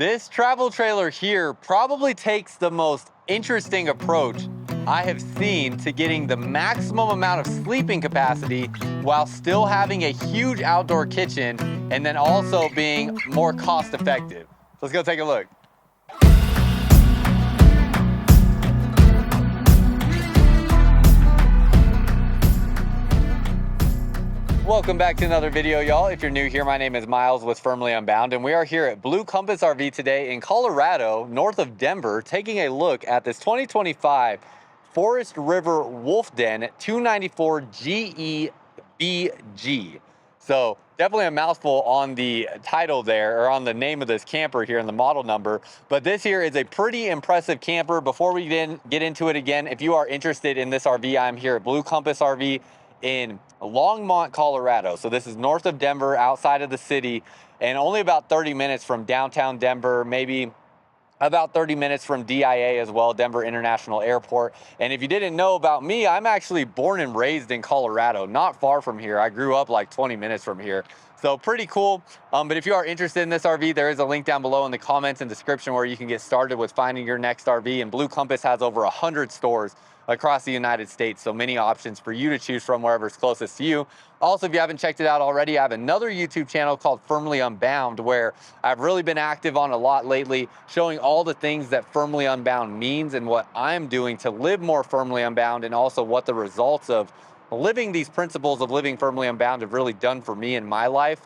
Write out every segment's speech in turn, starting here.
This travel trailer here probably takes the most interesting approach I have seen to getting the maximum amount of sleeping capacity while still having a huge outdoor kitchen and then also being more cost effective. Let's go take a look. Welcome back to another video, y'all. If you're new here, my name is Myles with Firmly Unbound, and we are here at Blue Compass RV today in Colorado, north of Denver, taking a look at this 2025 Forest River Wolf Den 294 GEBG. So definitely a mouthful on the title there, or on the name of this camper here and the model number. But this here is a pretty impressive camper. Before we get into it again, if you are interested in this RV, I'm here at Blue Compass RV in Longmont, Colorado. So this is north of Denver, outside of the city, and only about 30 minutes from downtown Denver, maybe about 30 minutes from DIA as well, Denver International Airport. And if you didn't know about me, I'm actually born and raised in Colorado, not far from here. I grew up like 20 minutes from here. So pretty cool. But if you are interested in this RV, there is a link down below in the comments and description where you can get started with finding your next RV. And Blue Compass has over 100 stores across the United States, so many options for you to choose from wherever's closest to you. Also, if you haven't checked it out already, I have another YouTube channel called Firmly Unbound, where I've really been active on a lot lately, showing all the things that Firmly Unbound means and what I'm doing to live more firmly unbound, and also what the results of living these principles of living firmly unbound have really done for me in my life.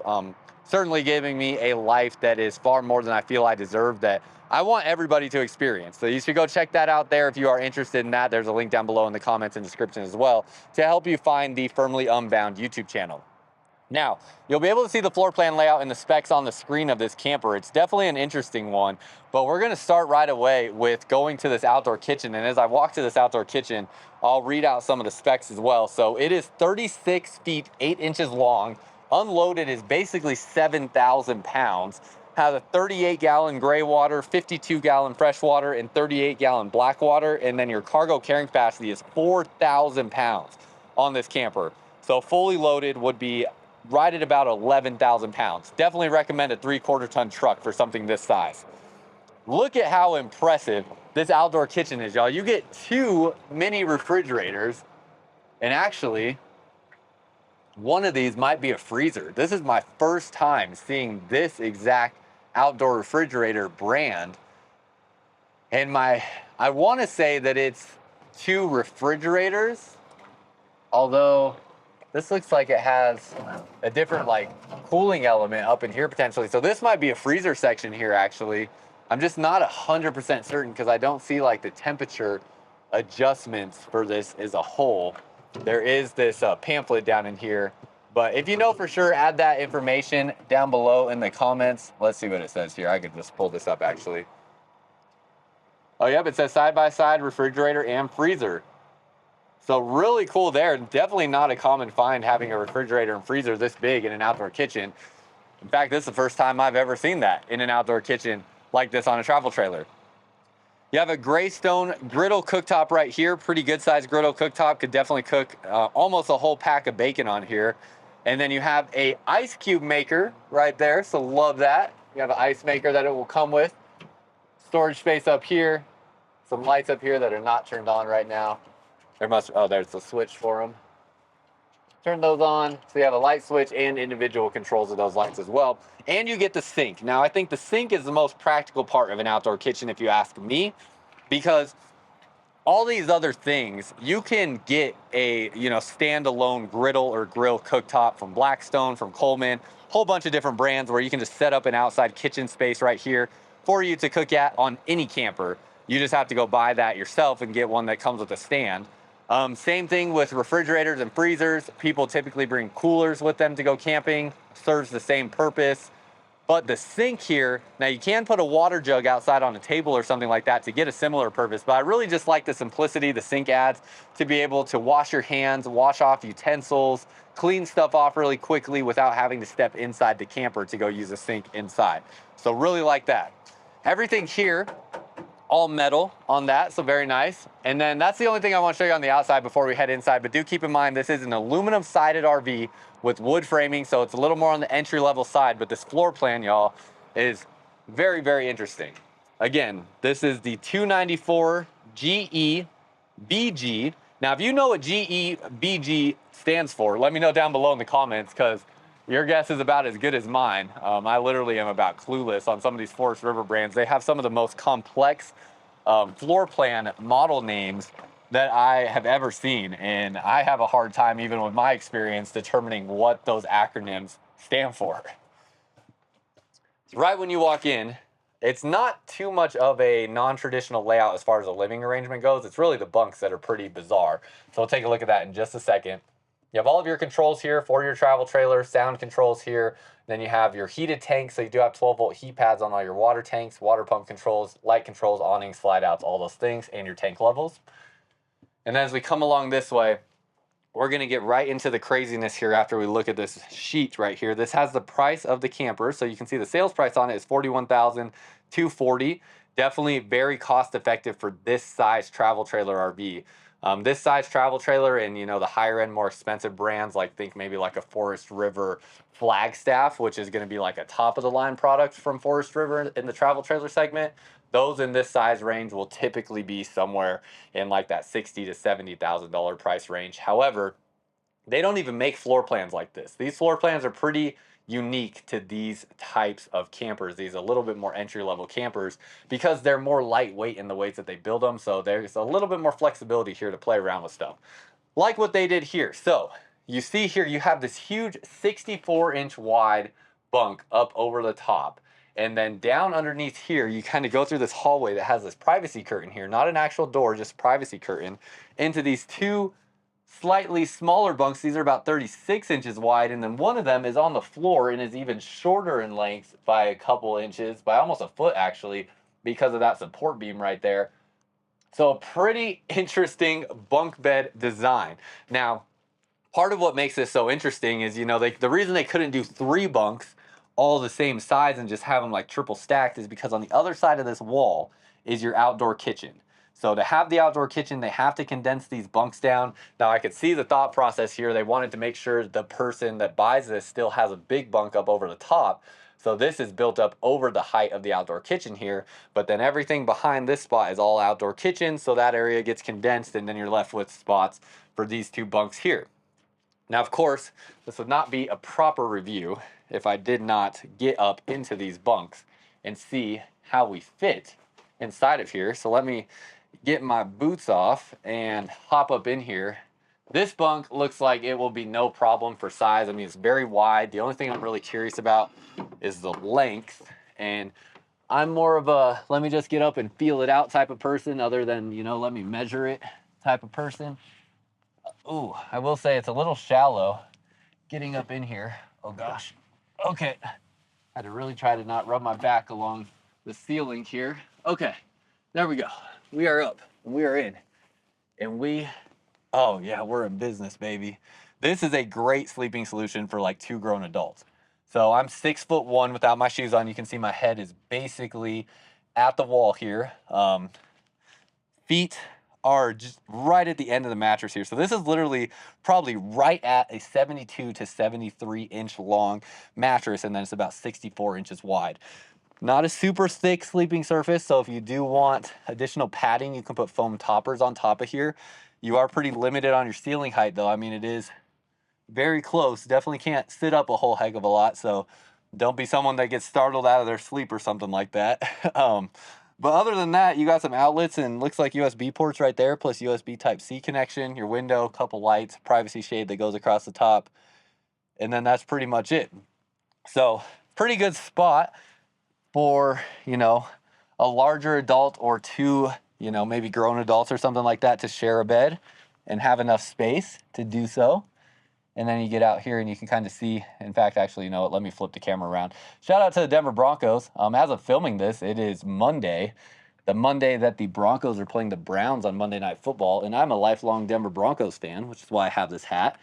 Certainly giving me a life that is far more than I feel I deserve, that I want everybody to experience. So you should go check that out there if you are interested in that. There's a link down below in the comments and description as well to help you find the Firmly Unbound YouTube channel. Now, you'll be able to see the floor plan layout and the specs on the screen of this camper. It's definitely an interesting one, but we're gonna start right away with going to this outdoor kitchen. And as I walk to this outdoor kitchen, I'll read out some of the specs as well. So it is 36 feet, 8 inches long. Unloaded is basically 7,000 pounds. Has a 38-gallon gray water, 52-gallon fresh water, and 38-gallon black water. And then your cargo carrying capacity is 4,000 pounds on this camper. So fully loaded would be right at about 11,000 pounds. Definitely recommend a 3/4 ton truck for something this size. Look at how impressive this outdoor kitchen is, y'all. You get 2 mini refrigerators, and actually, one of these might be a freezer. This is my first time seeing this exact outdoor refrigerator brand. And I want to say that it's 2 refrigerators, although this looks like it has a different like cooling element up in here potentially. So this might be a freezer section here actually. I'm just not 100% certain because I don't see like the temperature adjustments for this as a whole. There is this pamphlet down in here, but if you know for sure, add that information down below in the comments. Let's see what it says here. I could just pull this up actually. Oh, yep, it says side-by-side refrigerator and freezer. So really cool there. Definitely not a common find having a refrigerator and freezer this big in an outdoor kitchen. In fact, this is the first time I've ever seen that in an outdoor kitchen like this on a travel trailer. You have a gray stone griddle cooktop right here. Pretty good sized griddle cooktop. Could definitely cook almost a whole pack of bacon on here. And then you have a ice cube maker right there. So love that. You have an ice maker that it will come with. Storage space up here. Some lights up here that are not turned on right now. There's a switch for them. Turn those on. So you have a light switch and individual controls of those lights as well. And you get the sink. Now, I think the sink is the most practical part of an outdoor kitchen, if you ask me, because all these other things, you can get a, standalone griddle or grill cooktop from Blackstone, from Coleman, whole bunch of different brands where you can just set up an outside kitchen space right here for you to cook at on any camper. You just have to go buy that yourself and get one that comes with a stand. Same thing with refrigerators and freezers. People typically bring coolers with them to go camping. Serves the same purpose. But the sink here, now you can put a water jug outside on a table or something like that to get a similar purpose, but I really just like the simplicity the sink adds to be able to wash your hands, wash off utensils, clean stuff off really quickly without having to step inside the camper to go use a sink inside. So really like that. Everything here, all metal on that, so very nice. And then that's the only thing I want to show you on the outside before we head inside, but do keep in mind this is an aluminum sided RV with wood framing, so it's a little more on the entry level side, but this floor plan, y'all, is very, very interesting. Again, this is the 294 GE BG. Now, if you know what GE BG stands for, let me know down below in the comments, because your guess is about as good as mine. I literally am about clueless on some of these Forest River brands. They have some of the most complex floor plan model names that I have ever seen, and I have a hard time, even with my experience, determining what those acronyms stand for. Right when you walk in, it's not too much of a non-traditional layout as far as the living arrangement goes. It's really the bunks that are pretty bizarre. So we'll take a look at that in just a second. You have all of your controls here for your travel trailer, sound controls here. Then you have your heated tanks. So you do have 12-volt heat pads on all your water tanks, water pump controls, light controls, awnings, slide outs, all those things, and your tank levels. And then as we come along this way, we're going to get right into the craziness here after we look at this sheet right here. This has the price of the camper. So you can see the sales price on it is $41,240. Definitely very cost effective for this size travel trailer RV. This size travel trailer and, you know, the higher end, more expensive brands, like think maybe like a Forest River Flagstaff, which is going to be like a top of the line product from Forest River in the travel trailer segment. Those in this size range will typically be somewhere in like that $60,000 to $70,000 price range. However, they don't even make floor plans like this. These floor plans are pretty unique to these types of campers, these a little bit more entry-level campers, because they're more lightweight in the ways that they build them. So there's a little bit more flexibility here to play around with stuff, like what they did here. So you see here, you have this huge 64-inch wide bunk up over the top. And then down underneath here, you kind of go through this hallway that has this privacy curtain here, not an actual door, just privacy curtain, into these two slightly smaller bunks. These are about 36 inches wide, and then one of them is on the floor and is even shorter in length by a couple inches, by almost a foot actually, because of that support beam right there. So pretty interesting bunk bed design. Now, part of what makes this so interesting is, you know, the reason they couldn't do 3 bunks all the same size and just have them like triple stacked is because on the other side of this wall is your outdoor kitchen. So to have the outdoor kitchen, they have to condense these bunks down. Now I could see the thought process here. They wanted to make sure the person that buys this still has a big bunk up over the top. So this is built up over the height of the outdoor kitchen here, but then everything behind this spot is all outdoor kitchen. So that area gets condensed and then you're left with spots for these 2 bunks here. Now, of course, this would not be a proper review if I did not get up into these bunks and see how we fit inside of here. So let me get my boots off and hop up in here. This bunk looks like it will be no problem for size. I mean, it's very wide. The only thing I'm really curious about is the length. And I'm more of a, let me just get up and feel it out type of person, other than, you know, let me measure it type of person. Ooh, I will say it's a little shallow getting up in here. Oh gosh. Okay. Had to really try to not rub my back along the ceiling here. Okay. There we go. We are up and we are in. And oh yeah, we're in business, baby. This is a great sleeping solution for like 2 grown adults. So I'm 6'1" without my shoes on. You can see my head is basically at the wall here. Feet are just right at the end of the mattress here. So this is literally probably right at a 72 to 73 inch long mattress, and then it's about 64 inches wide. Not a super thick sleeping surface, so if you do want additional padding, you can put foam toppers on top of here. You are pretty limited on your ceiling height though. I mean, it is very close. Definitely can't sit up a whole heck of a lot, so don't be someone that gets startled out of their sleep or something like that. But other than that, you got some outlets and looks like USB ports right there, plus USB Type-C connection, your window, couple lights, privacy shade that goes across the top, and then that's pretty much it. So pretty good spot for, you know, a larger adult or 2, you know, maybe grown adults or something like that to share a bed and have enough space to do so. And then you get out here and you can kind of see, in fact, actually, you know what, let me flip the camera around. Shout out to the Denver Broncos. As of filming this, it is Monday, the Monday that the Broncos are playing the Browns on Monday Night Football. And I'm a lifelong Denver Broncos fan, which is why I have this hat.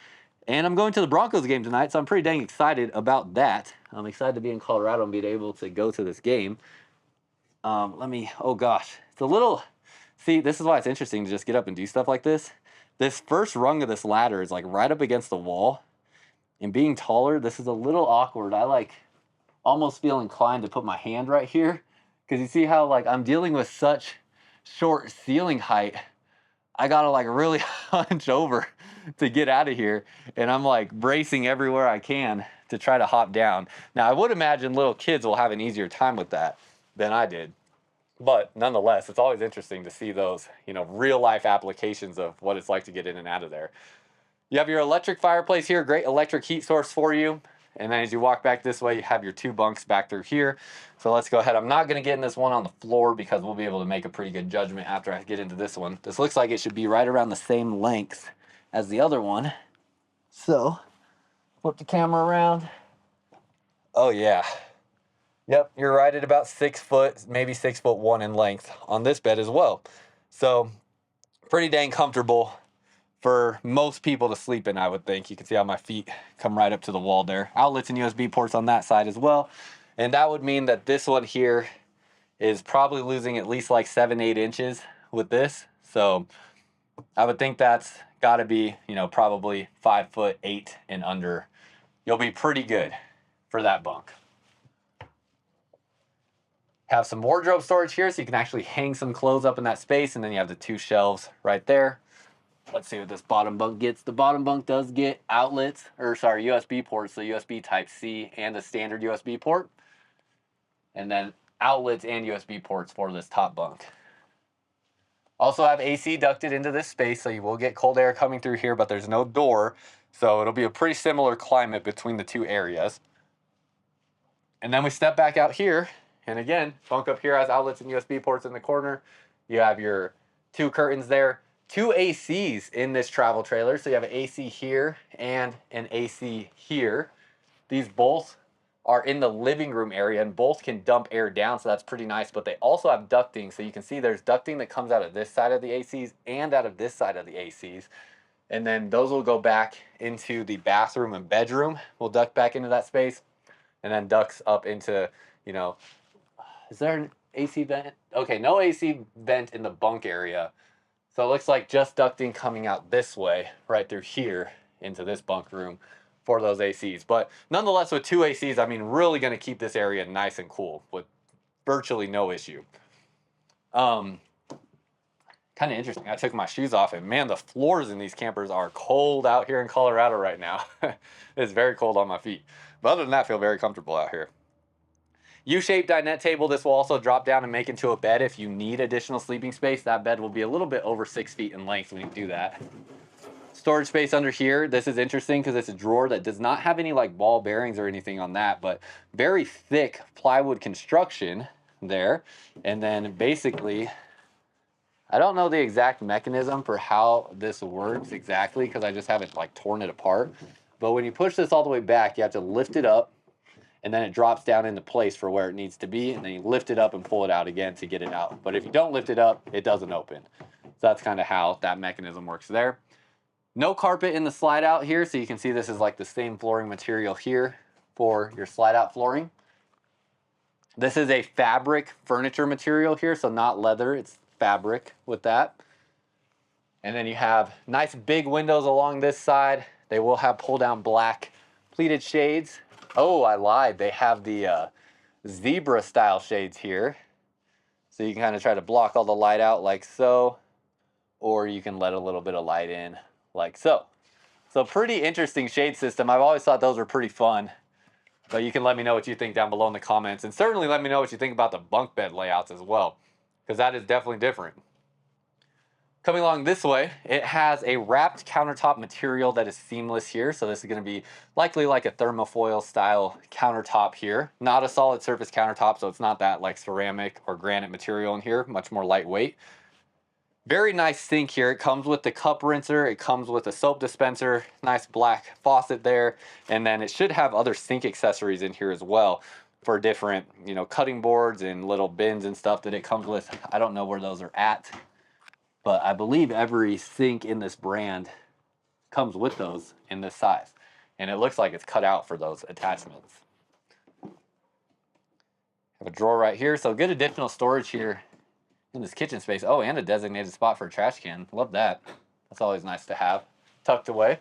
And I'm going to the Broncos game tonight, so I'm pretty dang excited about that. I'm excited to be in Colorado and being able to go to this game. Oh gosh, it's a little, see, this is why it's interesting to just get up and do stuff like this. This first rung of this ladder is like right up against the wall, and being taller, this is a little awkward. I like almost feel inclined to put my hand right here, because you see how like I'm dealing with such short ceiling height. I gotta like really hunch over to get out of here, and I'm like bracing everywhere I can to try to hop down. Now I would imagine little kids will have an easier time with that than I did, but nonetheless, it's always interesting to see those, you know, real life applications of what it's like to get in and out of there. You have your electric fireplace here, great electric heat source for you. And then as you walk back this way, you have your 2 bunks back through here. So let's go ahead. I'm not going to get in this one on the floor because we'll be able to make a pretty good judgment after I get into this one. This looks like it should be right around the same length as the other one. So flip the camera around. Oh yeah. Yep, you're right at about 6 foot, maybe 6'1" in length on this bed as well. So pretty dang comfortable for most people to sleep in, I would think. You can see how my feet come right up to the wall there. Outlets and USB ports on that side as well. And that would mean that this one here is probably losing at least like 7-8 inches with this. So I would think that's got to be, you know, probably 5'8" and under. You'll be pretty good for that bunk. Have some wardrobe storage here, so you can actually hang some clothes up in that space, and then you have the 2 shelves right there. Let's see what this bottom bunk gets. The bottom bunk does get outlets, or sorry, USB ports, so USB Type-C and a standard USB port. And then outlets and USB ports for this top bunk. Also have AC ducted into this space, so you will get cold air coming through here, but there's no door, so it'll be a pretty similar climate between the 2 areas. And then we step back out here, and again, bunk up here has outlets and USB ports in the corner. You have your 2 curtains there. 2 ACs in this travel trailer. So you have an AC here and an AC here. These both are in the living room area and both can dump air down, so that's pretty nice. But they also have ducting, so you can see there's ducting that comes out of this side of the ACs and out of this side of the ACs. And then those will go back into the bathroom and bedroom. We'll duct back into that space, and then ducts up into, you know, is there an AC vent? Okay, no AC vent in the bunk area. So it looks like just ducting coming out this way, right through here into this bunk room for those ACs. But nonetheless, with 2 ACs, I mean, really going to keep this area nice and cool with virtually no issue. Kind of interesting. I took my shoes off, and man, the floors in these campers are cold out here in Colorado right now. It's very cold on my feet. But other than that, I feel very comfortable out here. U-shaped dinette table. This will also drop down and make into a bed if you need additional sleeping space. That bed will be a little bit over 6 feet in length when you do that. Storage space under here. This is interesting because it's a drawer that does not have any like ball bearings or anything on that, but very thick plywood construction there. And then basically, I don't know the exact mechanism for how this works exactly because I just haven't like torn it apart. But when you push this all the way back, you have to lift it up, and then it drops down into place for where it needs to be, and then you lift it up and pull it out again to get it out. But if you don't lift it up, it doesn't open. So that's kind of how that mechanism works there. No carpet in the slide out here, so you can see this is like the same flooring material here for your slide out flooring. This is a fabric furniture material here, so not leather, it's fabric with that. And then you have nice big windows along this side. They will have pull down black pleated shades. Oh, I lied. They have the zebra style shades here. So you can kind of try to block all the light out like so, or you can let a little bit of light in like so. So pretty interesting shade system. I've always thought those were pretty fun, but you can let me know what you think down below in the comments, and certainly let me know what you think about the bunk bed layouts as well, because that is definitely different. Coming along this way, it has a wrapped countertop material that is seamless here. So this is going to be likely like a thermofoil style countertop here. Not a solid surface countertop, so it's not that like ceramic or granite material in here, much more lightweight. Very nice sink here. It comes with the cup rinser. It comes with a soap dispenser, nice black faucet there. And then it should have other sink accessories in here as well for different, you know, cutting boards and little bins and stuff that it comes with. I don't know where those are at, but I believe every sink in this brand comes with those in this size. And it looks like it's cut out for those attachments. Have a drawer right here. So good additional storage here in this kitchen space. Oh, and a designated spot for a trash can. Love that. That's always nice to have tucked away.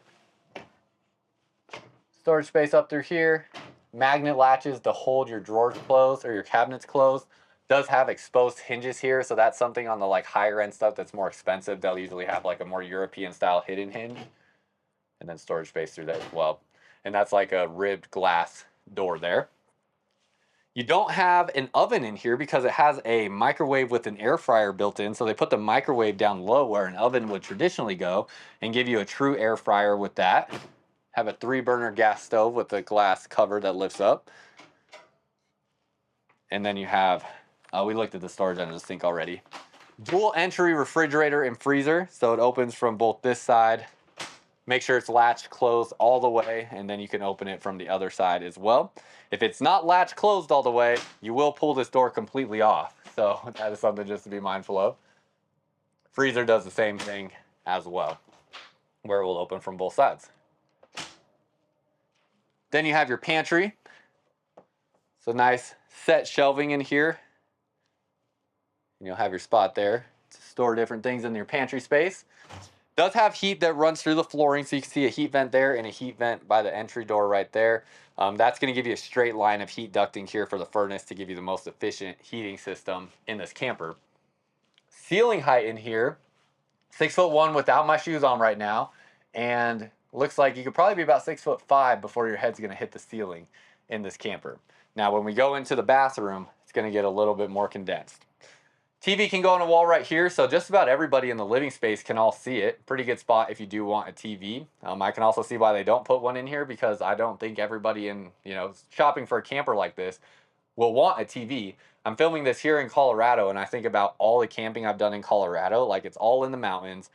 Storage space up through here. magnet latches to hold your drawers closed or your cabinets closed. Does have exposed hinges here, so that's something on the like higher end stuff that's more expensive. They'll usually have like a more European style hidden hinge, and then storage space through there as well. And that's like a ribbed glass door there. You don't have an oven in here because it has a microwave with an air fryer built in. So they put the microwave down low where an oven would traditionally go and give you a true air fryer with that. Have a 3-burner gas stove with a glass cover that lifts up. And then you have, we looked at the storage under the sink already. Dual entry refrigerator and freezer. So it opens from both this side. Make sure it's latched closed all the way, and then you can open it from the other side as well. If it's not latched closed all the way, you will pull this door completely off. So that is something just to be mindful of. Freezer does the same thing as well, where it will open from both sides. Then you have your pantry. So nice set shelving in here. And you'll have your spot there to store different things in your pantry space. Does have heat that runs through the flooring, so you can see a heat vent there and a heat vent by the entry door right there. That's going to give you a straight line of heat ducting here for the furnace to give you the most efficient heating system in this camper. Ceiling height in here, 6'1" without my shoes on right now, and looks like you could probably be about 6'5" before your head's going to hit the ceiling in this camper. Now, when we go into the bathroom, it's going to get a little bit more condensed. TV can go on a wall right here, so just about everybody in the living space can all see it. Pretty good spot if you do want a TV. I can also see why they don't put one in here, because I don't think everybody in, shopping for a camper like this will want a TV. I'm filming this here in Colorado, and I think about all the camping I've done in Colorado. Like, it's all in the mountains.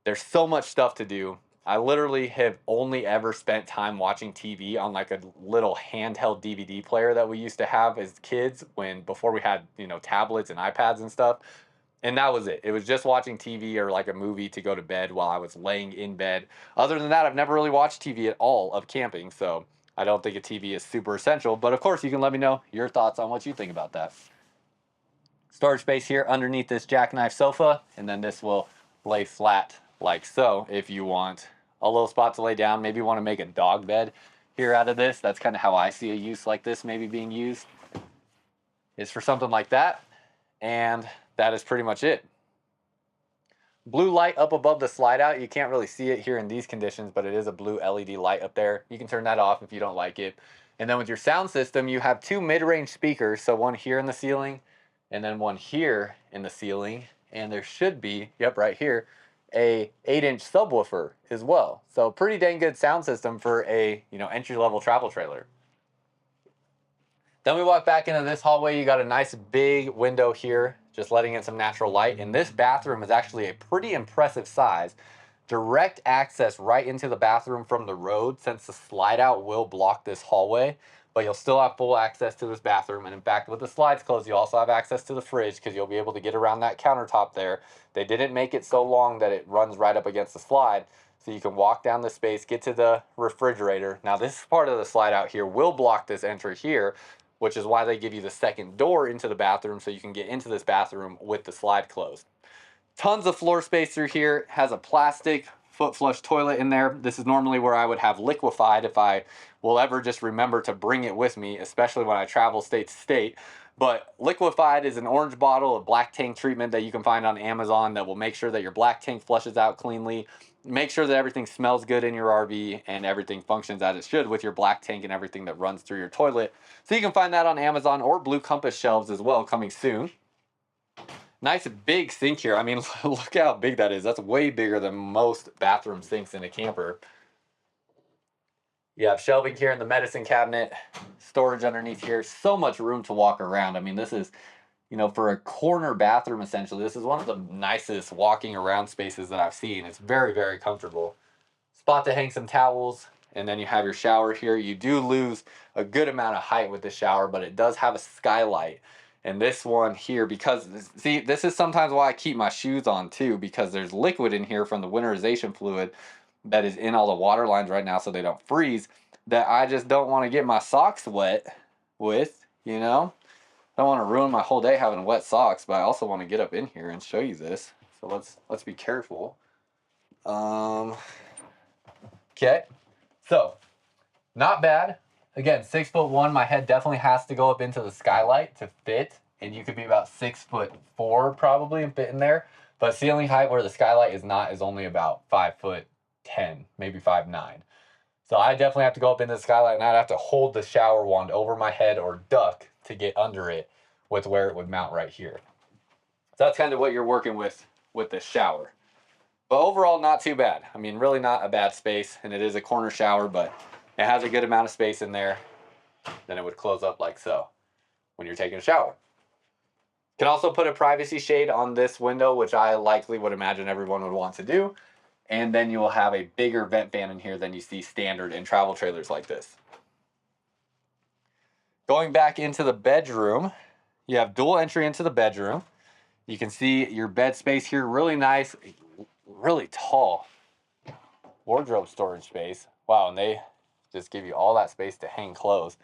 There's so much stuff to do. I literally have only ever spent time watching TV on like a little handheld DVD player that we used to have as kids before we had, tablets and iPads and stuff. And that was it. It was just watching TV or like a movie to go to bed while I was laying in bed. Other than that, I've never really watched TV at all of camping. So I don't think a TV is super essential. But of course, you can let me know your thoughts on what you think about that. Storage space here underneath this jackknife sofa. And then this will lay flat like so if you want a little spot to lay down. Maybe you want to make a dog bed here out of this. That's kind of how I see a use like this maybe being used, is for something like that. And that is pretty much it. Blue light up above the slide out. You can't really see it here in these conditions, but it is a blue LED light up there. You can turn that off if you don't like it. And then with your sound system, you have 2 mid-range speakers. So one here in the ceiling and then one here in the ceiling. And there should be, yep, right here, a 8-inch subwoofer as well. So pretty dang good sound system for a, entry-level travel trailer. Then we walk back into this hallway. You got a nice big window here, just letting in some natural light. And this bathroom is actually a pretty impressive size. Direct access right into the bathroom from the road, since the slide out will block this hallway. But you'll still have full access to this bathroom. And in fact, with the slides closed, you also have access to the fridge, because you'll be able to get around that countertop there. They didn't make it so long that it runs right up against the slide. So you can walk down the space, get to the refrigerator. Now this part of the slide out here will block this entry here, which is why they give you the second door into the bathroom, so you can get into this bathroom with the slide closed. Tons of floor space through here. Has a plastic foot flush toilet in there. This is normally where I would have liquefied if I will ever just remember to bring it with me, especially when I travel state to state. But liquefied is an orange bottle of black tank treatment that you can find on Amazon that will make sure that your black tank flushes out cleanly, make sure that everything smells good in your RV and everything functions as it should with your black tank and everything that runs through your toilet. So you can find that on Amazon or Blue Compass shelves as well, coming soon. Nice big sink here. I mean, look how big that is. That's way bigger than most bathroom sinks in a camper. You have shelving here in the medicine cabinet, storage underneath here. So much room to walk around. I mean, this is, for a corner bathroom, essentially, this is one of the nicest walking around spaces that I've seen. It's very, very comfortable. Spot to hang some towels, and then you have your shower here. You do lose a good amount of height with the shower, but it does have a skylight. And this one here, because, see, this is sometimes why I keep my shoes on too, because there's liquid in here from the winterization fluid that is in all the water lines right now so they don't freeze, that I just don't want to get my socks wet with, I don't want to ruin my whole day having wet socks, but I also want to get up in here and show you this. So let's be careful. Okay. So, not bad. Again, 6'1", my head definitely has to go up into the skylight to fit, and you could be about 6'4" probably and fit in there. But ceiling height where the skylight is not is only about 5'10", maybe 5'9". So I definitely have to go up into the skylight, and I'd have to hold the shower wand over my head or duck to get under it with where it would mount right here. So that's kind of what you're working with this shower. But overall, not too bad. I mean, really not a bad space, and it is a corner shower, but it has a good amount of space in there. Then it would close up like so when you're taking a shower. You can also put a privacy shade on this window, which I likely would imagine everyone would want to do. And then you will have a bigger vent fan in here than you see standard in travel trailers like this. Going back into the bedroom, you have dual entry into the bedroom. You can see your bed space here, really nice, really tall wardrobe storage space. Wow, and they just give you all that space to hang clothes.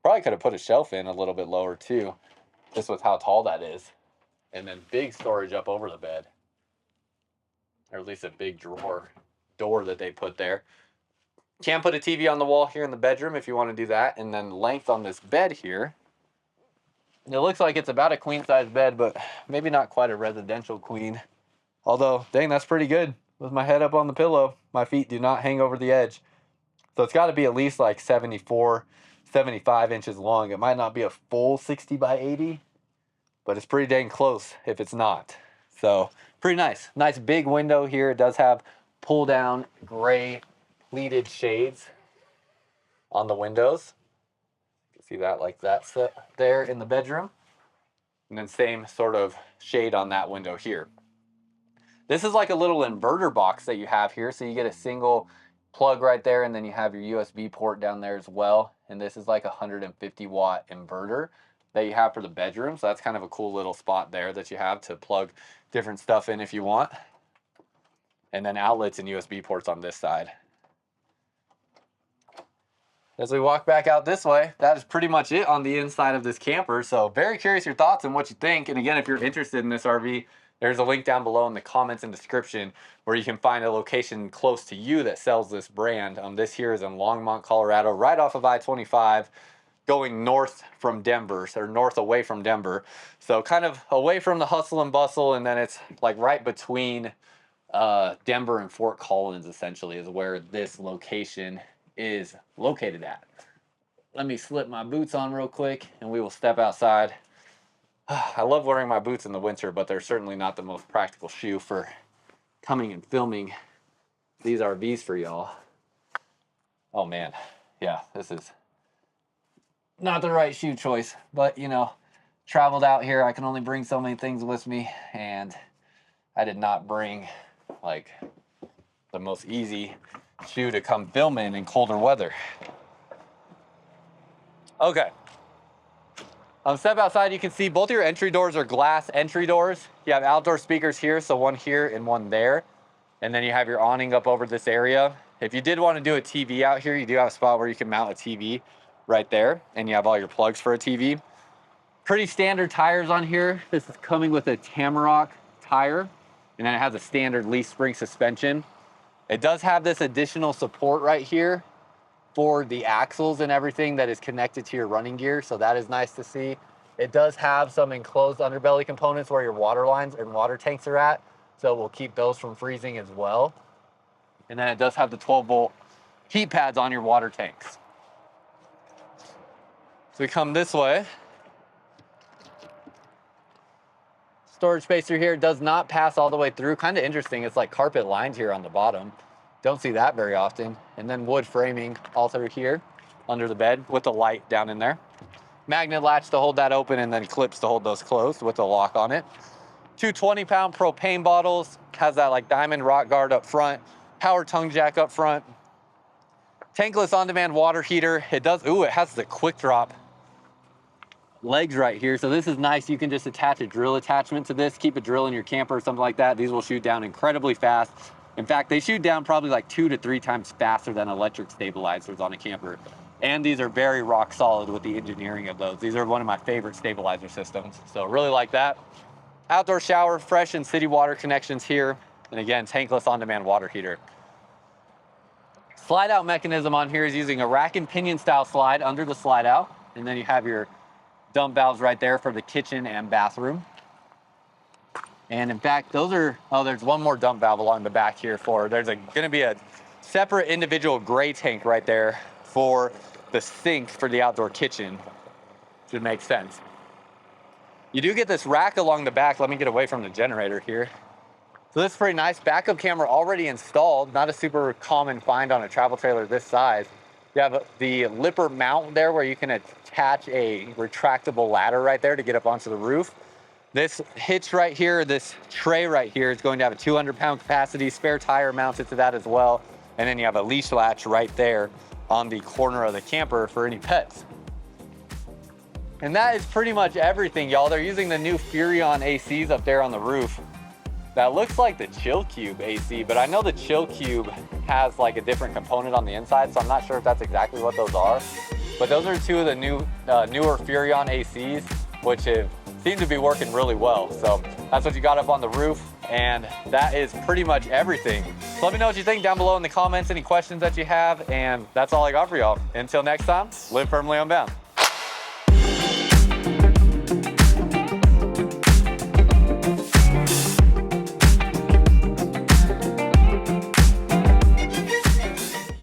Probably could have put a shelf in a little bit lower too, just with how tall that is. And then big storage up over the bed, or at least a big door that they put there. Can put a TV on the wall here in the bedroom if you want to do that. And then length on this bed here, it looks like it's about a queen size bed, but maybe not quite a residential queen. Although, dang, that's pretty good. With my head up on the pillow, my feet do not hang over the edge. So it's got to be at least like 74, 75 inches long. It might not be a full 60 by 80, but it's pretty dang close if it's not. So pretty nice. Nice big window here. It does have pull down gray pleated shades on the windows. You can see that like that set there in the bedroom. And then same sort of shade on that window here. This is like a little inverter box that you have here. So you get a single plug right there, and then you have your USB port down there as well. And this is like a 150 watt inverter that you have for the bedroom. So that's kind of a cool little spot there that you have to plug different stuff in if you want. And then outlets and USB ports on this side. As we walk back out this way, that is pretty much it on the inside of this camper. So very curious your thoughts and what you think. And again, if you're interested in this RV, there's a link down below in the comments and description where you can find a location close to you that sells this brand. This here is in Longmont, Colorado, right off of I-25, going north from Denver, or north away from Denver. So kind of away from the hustle and bustle, and then it's like right between Denver and Fort Collins, essentially, is where this location is located at. Let me slip my boots on real quick and we will step outside. I love wearing my boots in the winter, but they're certainly not the most practical shoe for coming and filming these RVs for y'all. Oh man, yeah, this is not the right shoe choice, but you know, traveled out here, I can only bring so many things with me, and I did not bring like the most easy shoe to come film in colder weather. Okay. Step outside, you can see both your entry doors are glass entry doors. You have outdoor speakers here, so one here and one there. And then you have your awning up over this area. If you did want to do a TV out here, you do have a spot where you can mount a TV right there, and you have all your plugs for a TV. Pretty standard tires on here. This is coming with a Tamrock tire, and then it has a standard leaf spring suspension. It does have this additional support right here for the axles and everything that is connected to your running gear, so that is nice to see. It does have some enclosed underbelly components where your water lines and water tanks are at, so we'll keep those from freezing as well. And then it does have the 12-volt heat pads on your water tanks. So we come this way. Storage space through here does not pass all the way through. Kind of interesting, it's like carpet lined here on the bottom. Don't see that very often. And then wood framing all through here under the bed with the light down in there. Magnet latch to hold that open, and then clips to hold those closed with a lock on it. Two 20-pound propane bottles. Has that like diamond rock guard up front. Power tongue jack up front. Tankless on-demand water heater. It has the quick drop legs right here. So this is nice. You can just attach a drill attachment to this, keep a drill in your camper or something like that. These will shoot down incredibly fast. In fact, they shoot down probably like 2 to 3 times faster than electric stabilizers on a camper. And these are very rock solid with the engineering of those. These are one of my favorite stabilizer systems. So really like that. Outdoor shower, fresh and city water connections here. And again, tankless on-demand water heater. Slide out mechanism on here is using a rack and pinion style slide under the slide out. And then you have your dump valves right there for the kitchen and bathroom. And in fact, those are, oh, there's one more dump valve along the back here there's gonna be a separate individual gray tank right there for the sink for the outdoor kitchen. Should make sense. You do get this rack along the back. Let me get away from the generator here. So this is pretty nice. Backup camera already installed. Not a super common find on a travel trailer this size. You have the lipper mount there where you can attach a retractable ladder right there to get up onto the roof. This hitch right here, this tray right here is going to have a 200-pound capacity, spare tire mounted to that as well. And then you have a leash latch right there on the corner of the camper for any pets. And that is pretty much everything, y'all. They're using the new Furrion ACs up there on the roof. That looks like the Chill Cube AC, but I know the Chill Cube has like a different component on the inside, so I'm not sure if that's exactly what those are. But those are two of the newer Furrion ACs, which seem to be working really well. So that's what you got up on the roof, and that is pretty much everything. So let me know what you think down below in the comments, any questions that you have, and that's all I got for y'all. Until next time, live firmly unbound.